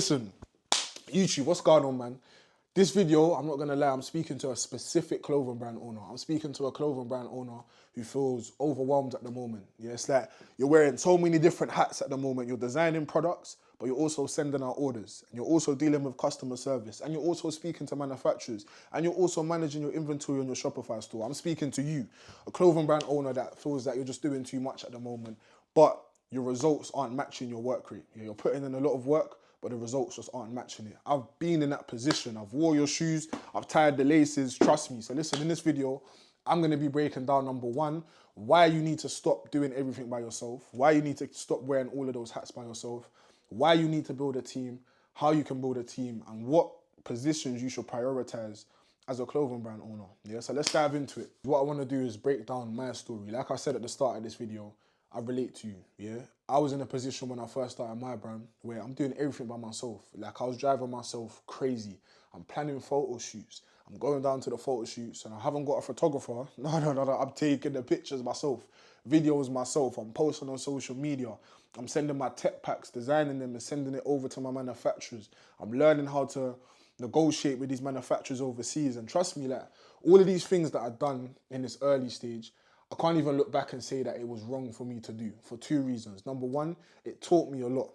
Listen, YouTube, what's going on, man? This video, I'm not gonna lie, I'm speaking to a specific clothing brand owner. I'm speaking to a clothing brand owner who feels overwhelmed at the moment. Yeah, it's like you're wearing so many different hats at the moment. You're designing products, but you're also sending out orders. And you're also dealing with customer service. And you're also speaking to manufacturers. And you're also managing your inventory on your Shopify store. I'm speaking to you, a clothing brand owner that feels that you're just doing too much at the moment, but your results aren't matching your work rate. Yeah, you're putting in a lot of work, but the results just aren't matching it. I've been in that position. I've wore your shoes, I've tied the laces, trust me. So listen, in this video, I'm gonna be breaking down number one, why you need to stop doing everything by yourself, why you need to stop wearing all of those hats by yourself, why you need to build a team, how you can build a team, and what positions you should prioritize as a clothing brand owner. Yeah, so let's dive into it. What I wanna do is break down my story. Like I said at the start of this video, I relate to you, yeah? I was in a position when I first started my brand where I'm doing everything by myself. Like I was driving myself crazy. I'm planning photo shoots. I'm going down to the photo shoots and I haven't got a photographer. No. I'm taking the pictures myself, videos myself. I'm posting on social media. I'm sending my tech packs, designing them and sending it over to my manufacturers. I'm learning how to negotiate with these manufacturers overseas. And trust me, like all of these things that I've done in this early stage, I can't even look back and say that it was wrong for me to do for two reasons. Number one, it taught me a lot.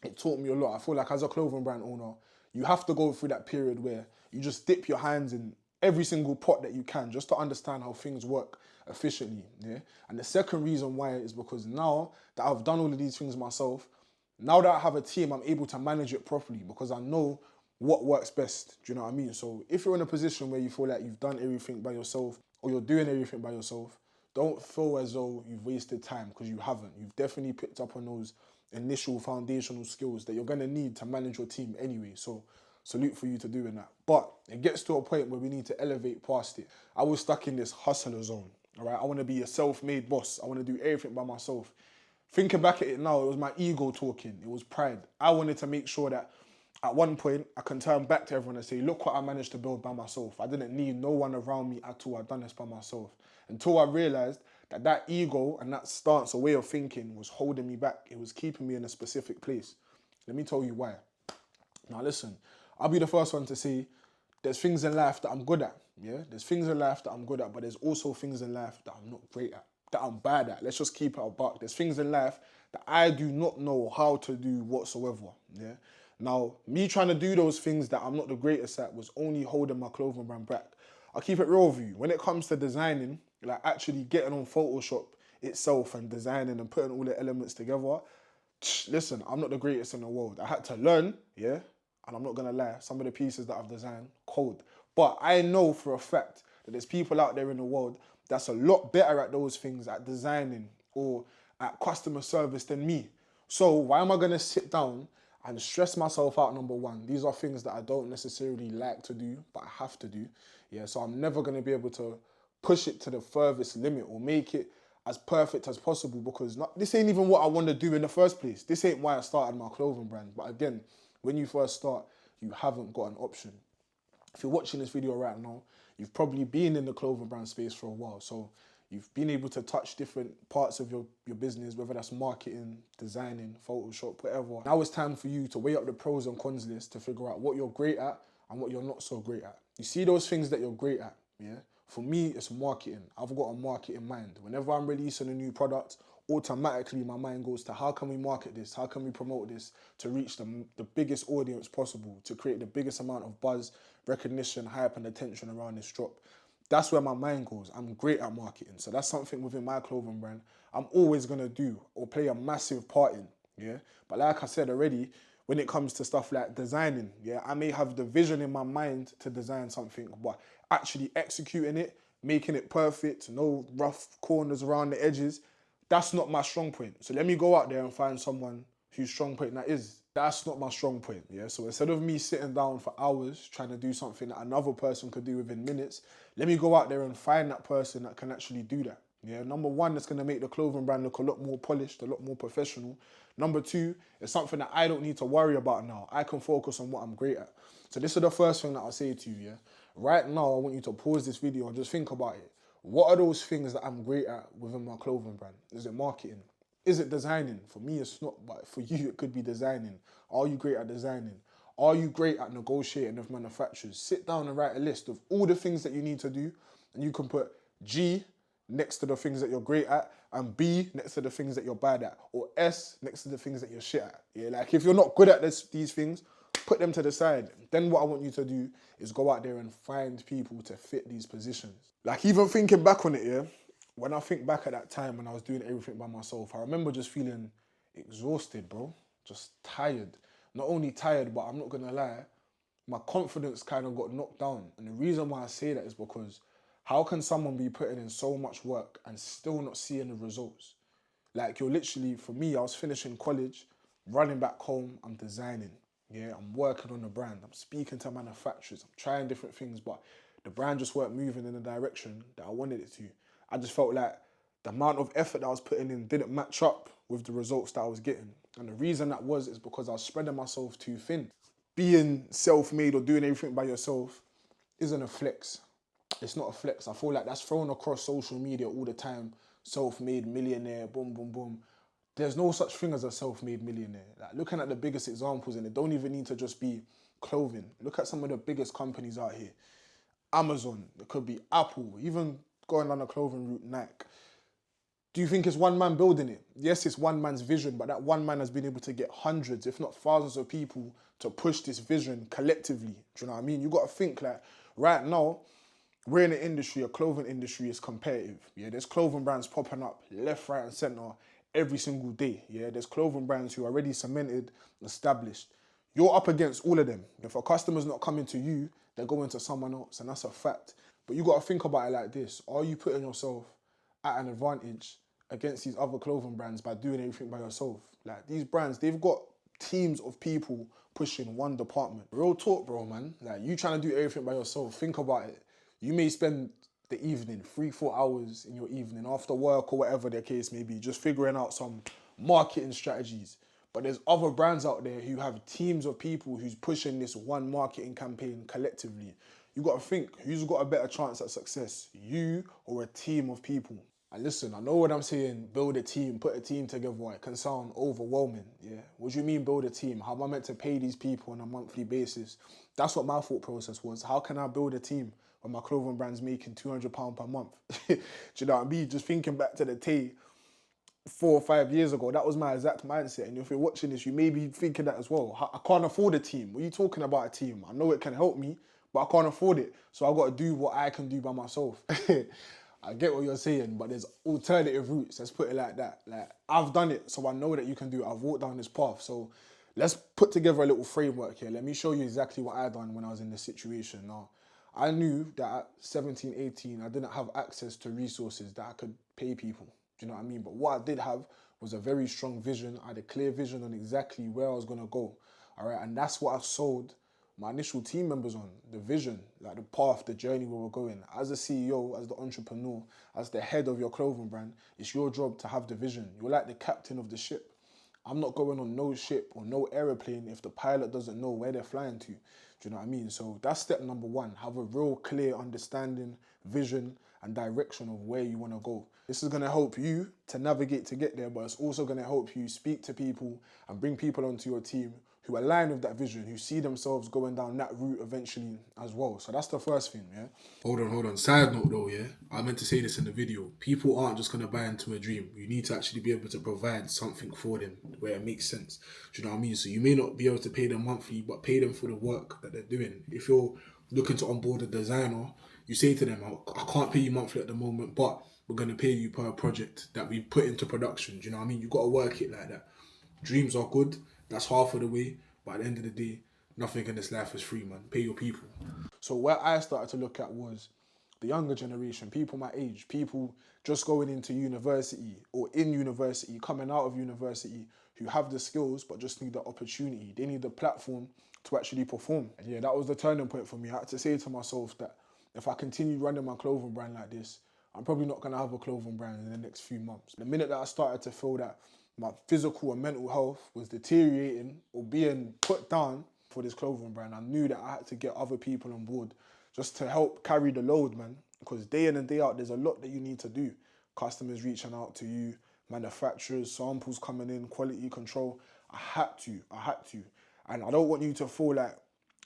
It taught me a lot. I feel like as a clothing brand owner, you have to go through that period where you just dip your hands in every single pot that you can just to understand how things work efficiently. Yeah. And the second reason why is because now that I've done all of these things myself, now that I have a team, I'm able to manage it properly because I know what works best. Do you know what I mean? So if you're in a position where you feel like you've done everything by yourself or you're doing everything by yourself, don't feel as though you've wasted time because you haven't. You've definitely picked up on those initial foundational skills that you're going to need to manage your team anyway. So salute for you to doing that. But it gets to a point where we need to elevate past it. I was stuck in this hustler zone. All right, I want to be a self-made boss. I want to do everything by myself. Thinking back at it now, it was my ego talking. It was pride. I wanted to make sure that at one point, I can turn back to everyone and say, look what I managed to build by myself. I didn't need no one around me at all. I've done this by myself. Until I realized that that ego and that stance or way of thinking was holding me back. It was keeping me in a specific place. Let me tell you why. Now listen, I'll be the first one to say there's things in life that I'm good at. Yeah, there's things in life that I'm good at, but there's also things in life that I'm not great at, that I'm bad at. Let's just keep it a buck. There's things in life that I do not know how to do whatsoever. Yeah. Now, me trying to do those things that I'm not the greatest at was only holding my clothing brand back. I'll keep it real with you. When it comes to designing, like actually getting on Photoshop itself and designing and putting all the elements together, listen, I'm not the greatest in the world. I had to learn, yeah, and I'm not gonna lie, some of the pieces that I've designed, cold. But I know for a fact that there's people out there in the world that's a lot better at those things, at designing or at customer service than me. So why am I gonna sit down and stress myself out? Number one, these are things that I don't necessarily like to do, but I have to do. Yeah, so I'm never gonna be able to push it to the furthest limit or make it as perfect as possible because this ain't even what I want to do in the first place. This ain't why I started my clothing brand. But again, when you first start, you haven't got an option. If you're watching this video right now, you've probably been in the clothing brand space for a while. So you've been able to touch different parts of your business, whether that's marketing, designing, Photoshop, whatever. Now it's time for you to weigh up the pros and cons list to figure out what you're great at and what you're not so great at. You see those things that you're great at, yeah? For me, it's marketing. I've got a marketing mind. Whenever I'm releasing a new product, automatically my mind goes to how can we market this? How can we promote this to reach the biggest audience possible, to create the biggest amount of buzz, recognition, hype, and attention around this drop? That's where my mind goes. I'm great at marketing. So that's something within my clothing brand I'm always going to do or play a massive part in, yeah? But like I said already, when it comes to stuff like designing, yeah, I may have the vision in my mind to design something, but actually executing it, making it perfect, no rough corners around the edges, that's not my strong point. So let me go out there and find someone whose strong point that is. That's not my strong point, yeah? So instead of me sitting down for hours trying to do something that another person could do within minutes, let me go out there and find that person that can actually do that. Yeah, number one, that's going to make the clothing brand look a lot more polished, a lot more professional. Number two, it's something that I don't need to worry about now. I can focus on what I'm great at. So this is the first thing that I'll say to you, yeah? Right now, I want you to pause this video and just think about it. What are those things that I'm great at within my clothing brand? Is it marketing? Is it designing? For me, it's not, but for you, it could be designing. Are you great at designing? Are you great at negotiating with manufacturers? Sit down and write a list of all the things that you need to do, and you can put G next to the things that you're great at, and B next to the things that you're bad at, or S next to the things that you're shit at. Yeah, like if you're not good at these things, put them to the side. Then what I want you to do is go out there and find people to fit these positions. Like even thinking back on it, yeah, when I think back at that time when I was doing everything by myself, I remember just feeling exhausted, bro. Just tired. Not only tired, but I'm not gonna lie, my confidence kind of got knocked down. And the reason why I say that is because how can someone be putting in so much work and still not seeing the results? Like you're literally, for me, I was finishing college, running back home, I'm designing. Yeah, I'm working on the brand. I'm speaking to manufacturers. I'm trying different things, but the brand just weren't moving in the direction that I wanted it to. I just felt like the amount of effort that I was putting in didn't match up with the results that I was getting. And the reason that was is because I was spreading myself too thin. Being self-made or doing everything by yourself isn't a flex. It's not a flex. I feel like that's thrown across social media all the time. Self-made millionaire, boom, boom, boom. There's no such thing as a self-made millionaire. Like looking at the biggest examples, and it don't even need to just be clothing. Look at some of the biggest companies out here. Amazon, it could be Apple, even going down the clothing route, Nike. Do you think it's one man building it? Yes, it's one man's vision, but that one man has been able to get hundreds, if not thousands of people to push this vision collectively. Do you know what I mean? You got to think like, right now, we're in an industry, a clothing industry is competitive. Yeah, there's clothing brands popping up left, right, and center every single day. Yeah, there's clothing brands who are already cemented, established. You're up against all of them. If a customer's not coming to you, they're going to someone else, and that's a fact. But you got to think about it like this. Are you putting yourself at an advantage against these other clothing brands by doing everything by yourself? Like these brands, they've got teams of people pushing one department. Real talk, bro, man. Like you trying to do everything by yourself, think about it. You may spend the evening, 3-4 hours in your evening after work or whatever the case may be, just figuring out some marketing strategies. But there's other brands out there who have teams of people who's pushing this one marketing campaign collectively. You got to think, who's got a better chance at success, you or a team of people? And listen, I know what I'm saying, build a team, put a team together, it can sound overwhelming, yeah? What do you mean build a team? How am I meant to pay these people on a monthly basis? That's what my thought process was. How can I build a team when my clothing brand's making £200 per month? Do you know what I mean? Just thinking back to the day 4 or 5 years ago, that was my exact mindset. And if you're watching this, you may be thinking that as well. I can't afford a team. What are you talking about a team? I know it can help me, but I can't afford it. So I've got to do what I can do by myself. I get what you're saying, but there's alternative routes. Let's put it like that. Like I've done it, so I know that you can do it. I've walked down this path. So let's put together a little framework here. Let me show you exactly what I done when I was in this situation. Now, I knew that at 17, 18, I didn't have access to resources that I could pay people. Do you know what I mean? But what I did have was a very strong vision. I had a clear vision on exactly where I was going to go. All right. And that's what I sold my initial team members on, the vision, like the path, the journey where we're going. As a CEO, as the entrepreneur, as the head of your clothing brand, it's your job to have the vision. You're like the captain of the ship. I'm not going on no ship or no aeroplane if the pilot doesn't know where they're flying to. Do you know what I mean? So that's step number one. Have a real clear understanding, vision, and direction of where you want to go. This is going to help you to navigate to get there, but it's also going to help you speak to people and bring people onto your team who align with that vision, who see themselves going down that route eventually as well. So that's the first thing, yeah? Hold on. Side note though, yeah? I meant to say this in the video. People aren't just going to buy into a dream. You need to actually be able to provide something for them where it makes sense. Do you know what I mean? So you may not be able to pay them monthly, but pay them for the work that they're doing. If you're looking to onboard a designer, you say to them, I can't pay you monthly at the moment, but we're going to pay you per project that we put into production. Do you know what I mean? You got to work it like that. Dreams are good. That's half of the way. But at the end of the day, nothing in this life is free, man. Pay your people. So what I started to look at was the younger generation, people my age, people just going into university or in university, coming out of university, who have the skills but just need the opportunity. They need the platform to actually perform. And yeah, that was the turning point for me. I had to say to myself that if I continue running my clothing brand like this, I'm probably not going to have a clothing brand in the next few months. The minute that I started to feel that my physical and mental health was deteriorating or being put down for this clothing brand, I knew that I had to get other people on board just to help carry the load, man. Because day in and day out, there's a lot that you need to do. Customers reaching out to you, manufacturers, samples coming in, quality control. I had to. And I don't want you to feel like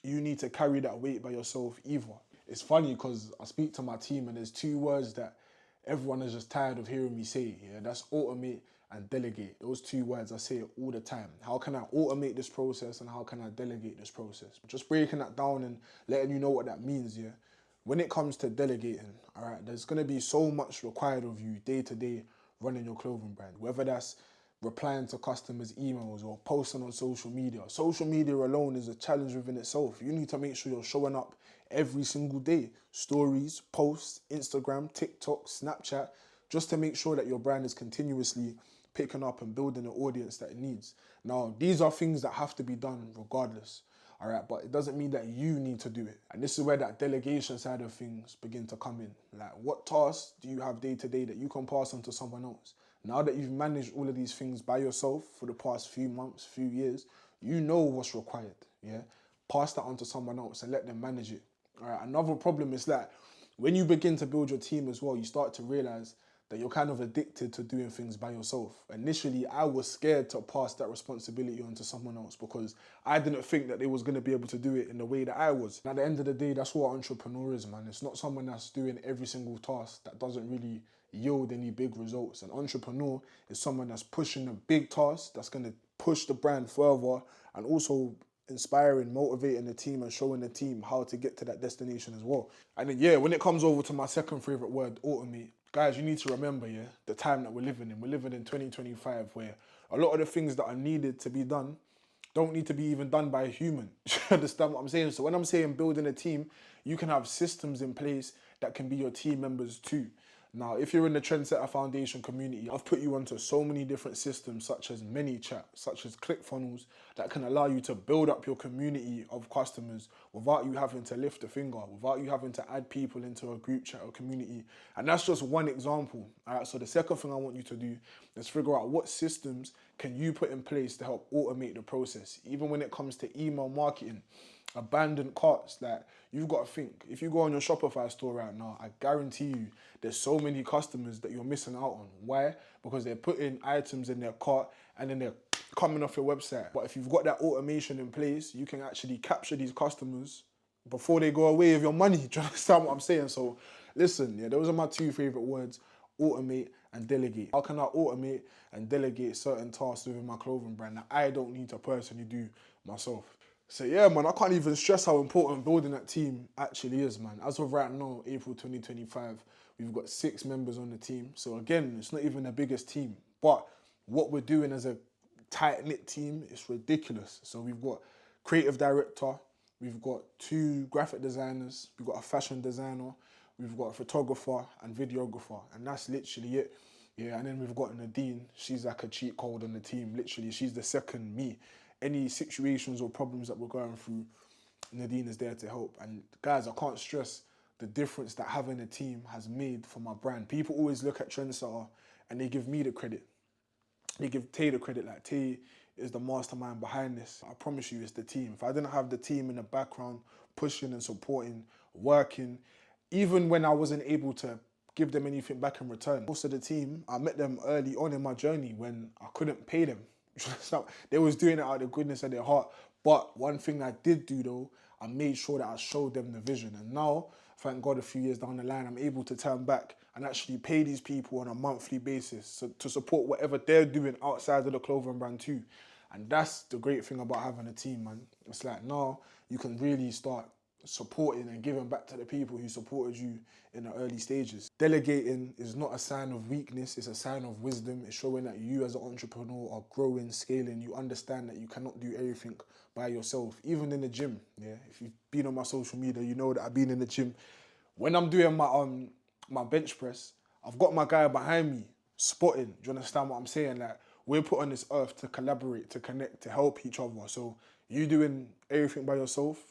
you need to carry that weight by yourself either. It's funny because I speak to my team and there's two words that everyone is just tired of hearing me say. Yeah, that's automate and delegate. Those two words, I say it all the time. How can I automate this process and how can I delegate this process? Just breaking that down and letting you know what that means, yeah. When it comes to delegating, all right, there's going to be so much required of you day to day running your clothing brand, whether that's replying to customers' emails or posting on social media. Social media alone is a challenge within itself. You need to make sure you're showing up every single day. Stories, posts, Instagram, TikTok, Snapchat, just to make sure that your brand is continuously picking up and building the audience that it needs. Now, these are things that have to be done regardless. All right, but it doesn't mean that you need to do it. And this is where that delegation side of things begin to come in. Like, what tasks do you have day to day that you can pass on to someone else? Now that you've managed all of these things by yourself for the past few months, few years, you know what's required, yeah? Pass that on to someone else and let them manage it. All right, another problem is that when you begin to build your team as well, you start to realize that you're kind of addicted to doing things by yourself. Initially, I was scared to pass that responsibility on to someone else because I didn't think that they was going to be able to do it in the way that I was. And at the end of the day, that's what an entrepreneur is, man. It's not someone that's doing every single task that doesn't really yield any big results. An entrepreneur is someone that's pushing a big task that's going to push the brand further and also inspiring, motivating the team and showing the team how to get to that destination as well. And then, yeah, when it comes over to my second favorite word, automate, guys, you need to remember, yeah, the time that we're living in. We're living in 2025 where a lot of the things that are needed to be done don't need to be even done by a human. You understand what I'm saying? So when I'm saying building a team, you can have systems in place that can be your team members too. Now, if you're in the Trendsetter Foundation community, I've put you onto so many different systems such as ManyChat, such as ClickFunnels, that can allow you to build up your community of customers without you having to lift a finger, without you having to add people into a group chat or community. And that's just one example. All right, so the second thing I want you to do is figure out what systems can you put in place to help automate the process, even when it comes to email marketing. Abandoned carts, like, you've got to think, if you go on your Shopify store right now, I guarantee you there's so many customers that you're missing out on. Why? Because they're putting items in their cart and then they're coming off your website. But if you've got that automation in place, you can actually capture these customers before they go away with your money. Do you understand what I'm saying? So listen, yeah, those are my two favorite words: automate and delegate. How can I automate and delegate certain tasks within my clothing brand that I don't need to personally do myself? So yeah, man, I can't even stress how important building that team actually is, man. As of right now, April 2025, we've got 6 members on the team. So again, it's not even the biggest team, but what we're doing as a tight-knit team is ridiculous. So we've got creative director, we've got 2 graphic designers, we've got a fashion designer, we've got a photographer and videographer, and that's literally it. Yeah, and then we've got Nadine. She's like a cheat code on the team. Literally, she's the second me. Any situations or problems that we're going through, Nadine is there to help. And guys, I can't stress the difference that having a team has made for my brand. People always look at Trendsetter and they give me the credit. They give Tay the credit, like Tay is the mastermind behind this. I promise you it's the team. If I didn't have the team in the background pushing and supporting, working, even when I wasn't able to give them anything back in return. Most of the team, I met them early on in my journey when I couldn't pay them. They was doing it out of the goodness of their heart. But one thing I did do though, I made sure that I showed them the vision. And now, thank God, a few years down the line, I'm able to turn back and actually pay these people on a monthly basis to support whatever they're doing outside of the clothing brand too. And that's the great thing about having a team, man. It's like now you can really start supporting and giving back to the people who supported you in the early stages. Delegating is not a sign of weakness, it's a sign of wisdom. It's showing that you as an entrepreneur are growing, scaling. You understand that you cannot do everything by yourself, even in the gym. Yeah, if you've been on my social media, you know that I've been in the gym. When I'm doing my bench press, I've got my guy behind me spotting. Do you understand what I'm saying? Like, we're put on this earth to collaborate, to connect, to help each other. So you doing everything by yourself,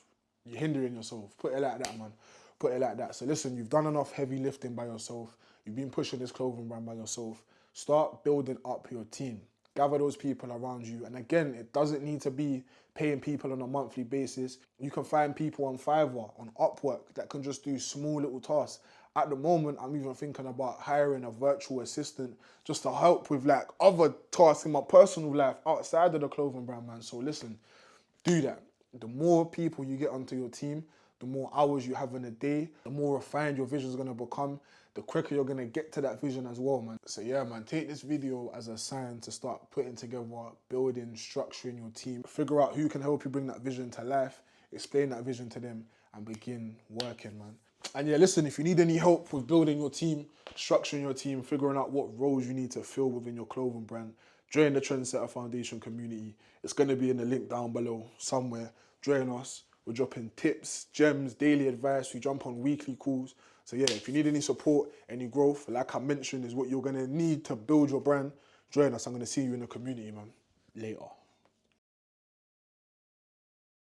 you're hindering yourself. Put it like that, man. Put it like that. So listen, you've done enough heavy lifting by yourself. You've been pushing this clothing brand by yourself. Start building up your team. Gather those people around you. And again, it doesn't need to be paying people on a monthly basis. You can find people on Fiverr, on Upwork, that can just do small little tasks. At the moment, I'm even thinking about hiring a virtual assistant just to help with like other tasks in my personal life outside of the clothing brand, man. So listen, do that. The more people you get onto your team, the more hours you have in a day, the more refined your vision is going to become, the quicker you're going to get to that vision as well, man. So yeah, man, take this video as a sign to start putting together, building, structuring your team. Figure out who can help you bring that vision to life, explain that vision to them, and begin working, man. And yeah, listen, if you need any help with building your team, structuring your team, figuring out what roles you need to fill within your clothing brand, join the Trendsetter Foundation community. It's going to be in the link down below somewhere. Join us. We're dropping tips, gems, daily advice. We jump on weekly calls. So yeah, if you need any support, any growth, like I mentioned, is what you're going to need to build your brand, join us. I'm going to see you in the community, man. Later.